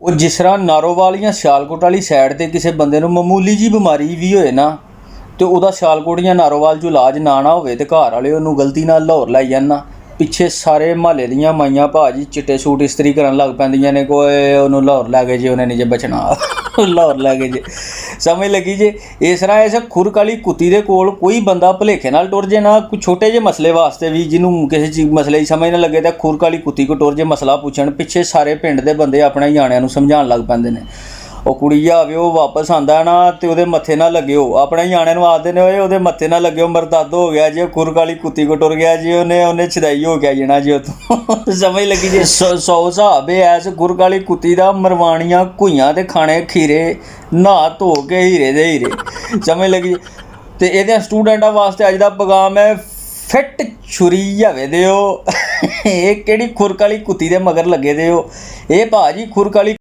ਉਹ ਜਿਸ ਤਰ੍ਹਾਂ ਨਾਰੋਵਾਲ ਜਾਂ ਸਿਆਲਕੋਟ ਵਾਲੀ ਸਾਈਡ 'ਤੇ ਕਿਸੇ ਬੰਦੇ ਨੂੰ ਮਾਮੂਲੀ ਜੀ ਬਿਮਾਰੀ ਵੀ ਹੋਏ ਨਾ ਤੇ ਉਹਦਾ ਸਿਆਲਕੋਟ ਜਾਂ ਨਾਰੋਵਾਲ 'ਚ ਇਲਾਜ ਨਾ ਹੋਵੇ ਤੇ ਘਰ ਵਾਲੇ ਉਹਨੂੰ ਗਲਤੀ ਨਾਲ ਲਾਹੌਰ ਲੈ ਜਾਣ ਨਾ, ਪਿੱਛੇ ਸਾਰੇ ਮੁਹੱਲੇ ਦੀਆਂ ਮਾਈਆਂ ਭਾਜੀ ਚਿੱਟੇ ਸੂਟ ਇਸਤਰੀ ਕਰਨ ਲੱਗ ਪੈਂਦੀਆਂ ਨੇ, ਕੋਈ ਉਹਨੂੰ ਲਾਹੌਰ ਲੈ ਗਏ ਜੇ, ਉਹਨੇ ਨਹੀਂ ਜੇ ਬਚਣਾ, ਲਾਹੌਰ ਲੈ ਗਏ ਜੇ। ਸਮਝ ਲੱਗੀ ਜੇ। ਇਸ ਤਰ੍ਹਾਂ ਇਸ ਖੁਰਕ ਵਾਲੀ ਕੁੱਤੀ ਦੇ ਕੋਲ ਕੋਈ ਬੰਦਾ ਭੁਲੇਖੇ ਨਾਲ ਟੁਰ ਜੇ ਨਾ, ਕੋਈ ਛੋਟੇ ਜਿਹੇ ਮਸਲੇ ਵਾਸਤੇ ਵੀ ਜਿਹਨੂੰ ਕਿਸੇ ਚੀਜ਼ ਮਸਲੇ ਦੀ ਸਮਝ ਨਾ ਲੱਗੇ ਤਾਂ ਖੁਰਕ ਵਾਲੀ ਕੁੱਤੀ ਕੋ ਟੁਰ ਜੇ ਮਸਲਾ ਪੁੱਛਣ, ਪਿੱਛੇ ਸਾਰੇ ਪਿੰਡ ਦੇ ਬੰਦੇ ਆਪਣੇ ਨਿਆਣਿਆਂ ਨੂੰ ਸਮਝਾਉਣ ਲੱਗ ਪੈਂਦੇ ਨੇ, ਉਹ ਕੁੜੀ ਆਵੇ ਉਹ ਵਾਪਸ ਆਉਂਦਾ ਨਾ ਤੇ ਉਹਦੇ ਮੱਥੇ ਨਾ ਲੱਗਿਓ, ਆਪਣੇ ਨਿਆਣਿਆਂ ਨੂੰ ਆਖਦੇ ਨੇ ਓਏ ਉਹਦੇ ਮੱਥੇ ਨਾ ਲੱਗਿਓ, ਮਰਦਾਦ ਹੋ ਗਿਆ ਜੇ, ਖੁਰਕ ਵਾਲੀ ਕੁੱਤੀ ਕੋ ਟੁਰ ਗਿਆ ਜੀ, ਉਹਨੇ ਛਦਾਈ ਹੋ ਗਿਆ ਜਣਾ ਜੀ ਉੱਥੋਂ। ਸਮਝ ਲੱਗੀ ਜੇ। 100 ਹਿਸਾਬ ਐਸ ਖੁਰਕ ਵਾਲੀ ਕੁੱਤੀ ਦਾ, ਮਰਵਾਣੀਆਂ ਘੂਈਆਂ ਤੇ ਖਾਣੇ ਖੀਰੇ, ਨਹਾ ਧੋ ਕੇ ਹੀਰੇ ਦੇ ਹੀਰੇ। ਸਮਝ ਲੱਗੀ। ਤੇ ਇਹਦੇ ਸਟੂਡੈਂਟਾਂ ਵਾਸਤੇ ਅੱਜ ਦਾ ਪੈਗਾਮ ਹੈ, ਫਿੱਟ ਛੁਰੀ ਜਾਵੇ ਦਿਓ। ਇਹ ਕਿਹੜੀ ਖੁਰਕ ਵਾਲੀ ਕੁੱਤੀ ਦੇ ਮਗਰ ਲੱਗੇ ਦੇ ਹੋ? ਇਹ ਭਾਜੀ ਖੁਰਕ ਵਾਲੀ